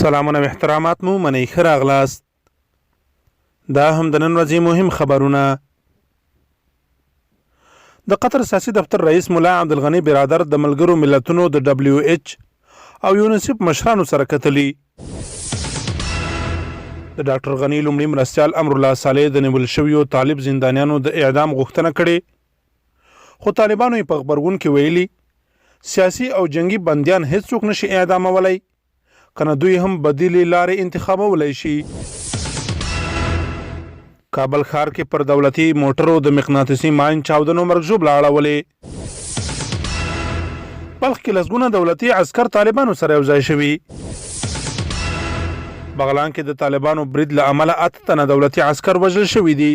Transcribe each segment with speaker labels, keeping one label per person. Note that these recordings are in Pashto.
Speaker 1: سلامونه او احترامات مو منئ ښه راغلاست. دا هم د نن ورځې مهم خبرونه. د قطر سیاسي دفتر رئیس ملا عبدالغني برادر د ملګرو ملتونو د WH او یونیسف مشرانو سره کتلي. د ډاکټر غني لومړي مرستیال امرالله صالح د نیول شویو طالب زندانیانو د اعدام غوښتنه کړې، خو طالبانو یې په غبرګون کې ویلي سیاسي او جنگي بندیان هیڅوک نشي اعدامولی، کنه دوی هم بدیلې لارې انتخابولی شي. کابل ښار کې پر دولتي موټرو د مقناطیسي ماین چاودنو مرګ ژوبله اړولې. بلخ کې لسګونه دولتي عسکر طالبانو سره یو ځای شوي. بغلان کې د طالبانو برید له امله 8 تنه دولتي عسکر وژل شوي دي.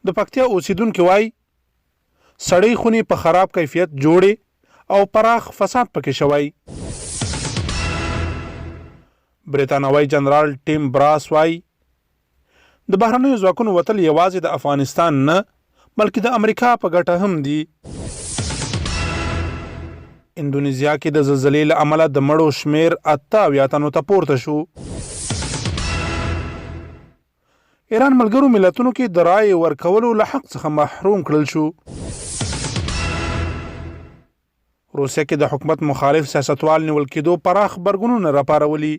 Speaker 1: د پکتیا اوسیدونکي وایي سړې خونې په خراب کیفیت جوړې او پراخ فساد پکې شوی. بریتانوي جنرال ټیم براس وایي د بهرنیو ځواکونو وتل یوازې د افغانستان نه بلکې د امریکا په ګټه هم دي. اندونیزیا کې د زلزلې له امله د مړو شمیر 88 تنو ته پورته شو. ایران ملګرو ملتونو کې د رایې ورکولو له حق څخه محروم کړل شو. روسیه کې د حکومت مخالف سیاستوال نیول کېدو پراخ غبرګونونه راپارولي.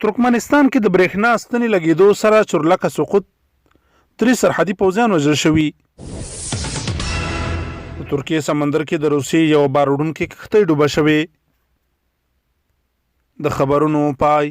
Speaker 1: ترکمنستان کې د برېښنا ستنې لګېدو سره چورلکه سقوط 3 سرحدي پوځیان وژل شوي. د ترکیې سمندر کې د روسیې یو بار وړونکې کښتۍ ډوبه شوې. د خبرونو پای.